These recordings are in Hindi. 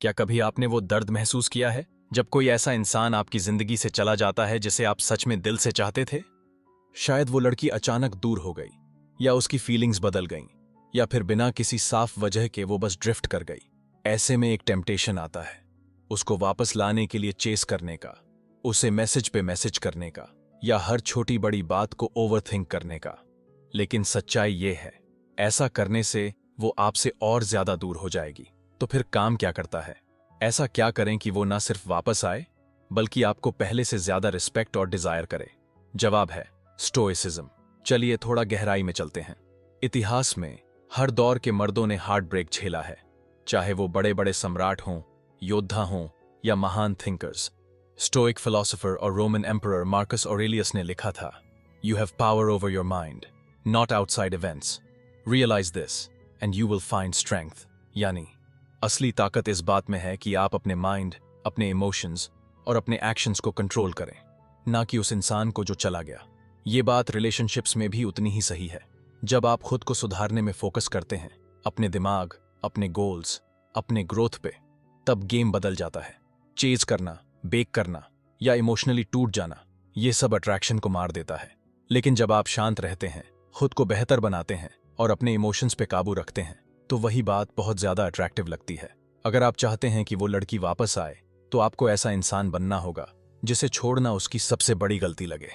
क्या कभी आपने वो दर्द महसूस किया है जब कोई ऐसा इंसान आपकी जिंदगी से चला जाता है जिसे आप सच में दिल से चाहते थे? शायद वो लड़की अचानक दूर हो गई, या उसकी फीलिंग्स बदल गईं, या फिर बिना किसी साफ वजह के वो बस ड्रिफ्ट कर गई। ऐसे में एक टेम्पटेशन आता है, उसको वापस लाने के लिए चेस करने का, उसे मैसेज पे मैसेज करने का, या हर छोटी बड़ी बात को ओवरथिंक करने का। लेकिन सच्चाई ये है, ऐसा करने से वो आपसे और ज्यादा दूर हो जाएगी। तो फिर काम क्या करता है? ऐसा क्या करें कि वो ना सिर्फ वापस आए, बल्कि आपको पहले से ज्यादा रिस्पेक्ट और डिजायर करे? जवाब है स्टोइसिज्म। चलिए थोड़ा गहराई में चलते हैं। इतिहास में हर दौर के मर्दों ने हार्ट ब्रेक झेला है, चाहे वो बड़े बड़े सम्राट हों, योद्धा हों, या महान थिंकर्स। स्टोइक फिलोसोफर और रोमन एम्परर मार्कस ऑरेलियस ने लिखा था, you have power over your mind, not outside events. Realize this and you will find strength. यानी असली ताकत इस बात में है कि आप अपने माइंड, अपने इमोशंस और अपने एक्शंस को कंट्रोल करें, ना कि उस इंसान को जो चला गया। ये बात रिलेशनशिप्स में भी उतनी ही सही है। जब आप खुद को सुधारने में फोकस करते हैं, अपने दिमाग, अपने गोल्स, अपने ग्रोथ पे, तब गेम बदल जाता है। चेज करना, बेक करना या इमोशनली टूट जाना, ये सब अट्रैक्शन को मार देता है। लेकिन जब आप शांत रहते हैं, खुद को बेहतर बनाते हैं और अपने इमोशंस पे काबू रखते हैं, तो वही बात बहुत ज्यादा अट्रैक्टिव लगती है। अगर आप चाहते हैं कि वो लड़की वापस आए, तो आपको ऐसा इंसान बनना होगा जिसे छोड़ना उसकी सबसे बड़ी गलती लगे।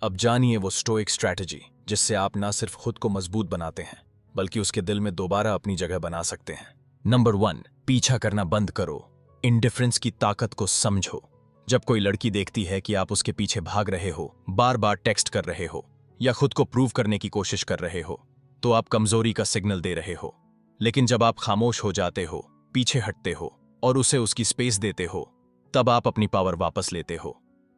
अब जानिए वो स्टोइक स्ट्रैटेजी जिससे आप ना सिर्फ खुद को मजबूत बनाते हैं, बल्कि उसके दिल में दोबारा अपनी जगह बना सकते हैं। नंबर 1, पीछा करना बंद करो। इंडिफरेंस की ताकत को समझो। जब कोई लड़की देखती है कि आप उसके पीछे भाग रहे हो, बार बार टेक्स्ट कर रहे हो, या खुद को प्रूव करने की कोशिश कर रहे हो, तो आप कमजोरी का सिग्नल दे रहे हो। लेकिन जब आप खामोश हो जाते हो, पीछे हटते हो और उसे उसकी स्पेस देते हो, तब आप अपनी पावर वापस लेते हो।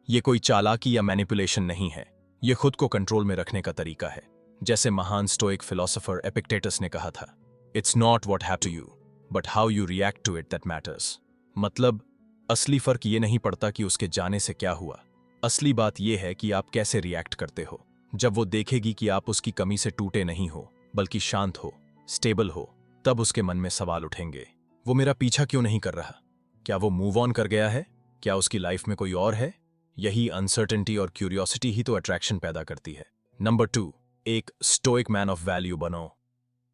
ये कोई चालाकी या मैनिपुलेशन नहीं है, ये खुद को कंट्रोल में रखने का तरीका है। जैसे महान स्टोइक फिलोसोफर एपिक्टेटस ने कहा था, it's not what happened to you, but how you react to it that matters. मतलब असली फर्क ये नहीं पड़ता कि उसके जाने से क्या हुआ, असली बात यह है कि आप कैसे रिएक्ट करते हो। जब वो देखेगी कि आप उसकी कमी से टूटे नहीं हो, बल्कि शांत हो, स्टेबल हो, तब उसके मन में सवाल उठेंगे, वो मेरा पीछा क्यों नहीं कर रहा? क्या वो मूव ऑन कर गया है? क्या उसकी लाइफ में कोई और है? यही अनसर्टेनिटी और क्यूरियोसिटी ही तो अट्रैक्शन पैदा करती है। नंबर 2, एक स्टोइक मैन ऑफ वैल्यू बनो।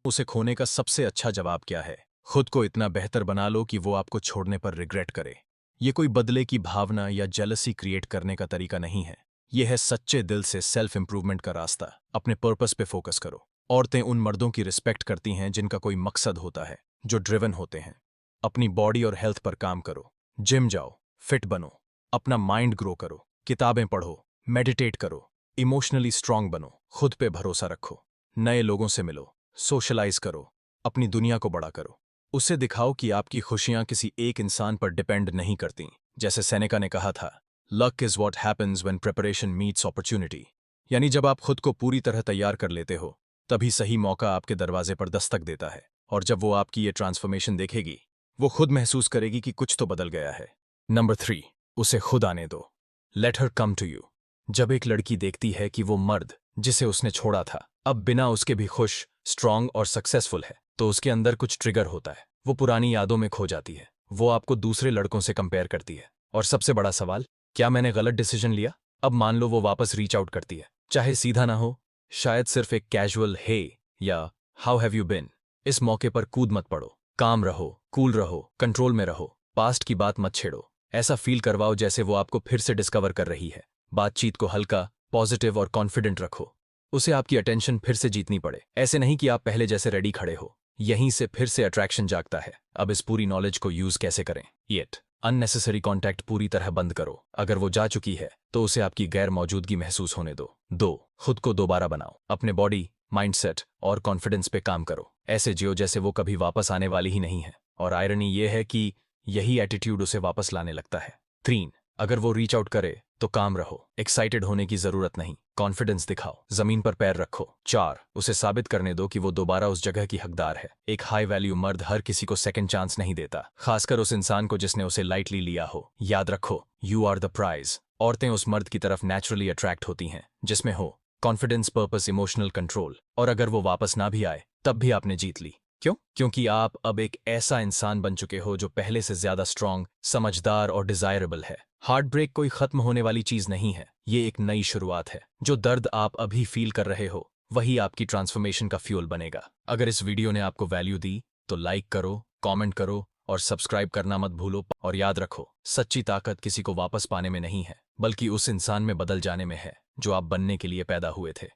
उसे खोने का सबसे अच्छा जवाब क्या है? खुद को इतना बेहतर बना लो कि वो आपको छोड़ने पर रिग्रेट करे। ये कोई बदले की भावना या जेलसी क्रिएट करने का तरीका नहीं है। यह है सच्चे दिल से सेल्फ इंप्रूवमेंट का रास्ता। अपने पर्पस पे फोकस करो। औरतें उन मर्दों की रिस्पेक्ट करती हैं जिनका कोई मकसद होता है, जो ड्रिवन होते हैं। अपनी बॉडी और हेल्थ पर काम करो, जिम जाओ, फिट बनो, अपना माइंड ग्रो करो, किताबें पढ़ो, मेडिटेट करो, इमोशनली स्ट्रांग बनो, खुद पे भरोसा रखो, नए लोगों से मिलो, सोशलाइज करो, अपनी दुनिया को बड़ा करो। उसे दिखाओ कि आपकी खुशियां किसी एक इंसान पर डिपेंड नहीं करती। जैसे सेनेका ने कहा था, luck is what happens when preparation meets opportunity. यानी जब आप खुद को पूरी तरह तैयार कर लेते हो, तभी सही मौका आपके दरवाजे पर दस्तक देता है। और जब वो आपकी ये ट्रांसफॉर्मेशन देखेगी, वो खुद महसूस करेगी कि कुछ तो बदल गया है। नंबर 3, उसे खुद आने दो। Let her come to you. जब एक लड़की देखती है कि वो मर्द जिसे उसने छोड़ा था अब बिना उसके भी खुश, स्ट्रांग और सक्सेसफुल है, तो उसके अंदर कुछ ट्रिगर होता है। वो पुरानी यादों में खो जाती है, वो आपको दूसरे लड़कों से कंपेयर करती है। और सबसे बड़ा सवाल, क्या मैंने गलत डिसीजन लिया? अब मान लो वो वापस रीच आउट करती है, चाहे सीधा ना हो, शायद सिर्फ एक कैजुअल हे या हाउ हैव यू बिन। इस मौके पर कूद मत पड़ो, काम रहो, कूल रहो, कंट्रोल में रहो, पास्ट की बात मत छेड़ो। ऐसा फील करवाओ जैसे वो आपको फिर से डिस्कवर कर रही है। बातचीत को हल्का, पॉजिटिव और कॉन्फिडेंट रखो। उसे आपकी अटेंशन फिर से जीतनी पड़े, ऐसे नहीं कि आप पहले जैसे रेडी खड़े हो। यहीं से फिर से अट्रैक्शन जागता है। अब इस पूरी नॉलेज को यूज कैसे करें? येट अननेसेसरी कॉन्टैक्ट पूरी तरह बंद करो। अगर वो जा चुकी है तो उसे आपकी गैर मौजूदगी महसूस होने दो। 2, खुद को दोबारा बनाओ। अपने बॉडी, माइंडसेट और कॉन्फिडेंस पे काम करो। ऐसे जियो जैसे वो कभी वापस आने वाली ही नहीं है। और आयरनी ये है कि यही एटीट्यूड उसे वापस लाने लगता है। 3, अगर वो रीच आउट करे तो काम रहो। एक्साइटेड होने की जरूरत नहीं, कॉन्फिडेंस दिखाओ, जमीन पर पैर रखो। 4, उसे साबित करने दो कि वो दोबारा उस जगह की हकदार है। एक हाई वैल्यू मर्द हर किसी को सेकंड चांस नहीं देता, खासकर उस इंसान को जिसने उसे लाइटली लिया हो। याद रखो, यू आर द प्राइज। औरतें उस मर्द की तरफ नेचुरली अट्रैक्ट होती हैं जिसमें हो कॉन्फिडेंस, पर्पस, इमोशनल कंट्रोल। और अगर वो वापस ना भी आए, तब भी आपने जीत ली, क्यों? क्योंकि आप अब एक ऐसा इंसान बन चुके हो जो पहले से ज्यादा स्ट्रांग, समझदार और डिजायरेबल है। हार्ट ब्रेक कोई खत्म होने वाली चीज नहीं है, ये एक नई शुरुआत है। जो दर्द आप अभी फील कर रहे हो वही आपकी ट्रांसफॉर्मेशन का फ्यूल बनेगा। अगर इस वीडियो ने आपको वैल्यू दी तो लाइक करो, कमेंट करो और सब्सक्राइब करना मत भूलो। और याद रखो, सच्ची ताकत किसी को वापस पाने में नहीं है, बल्कि उस इंसान में बदल जाने में है जो आप बनने के लिए पैदा हुए थे।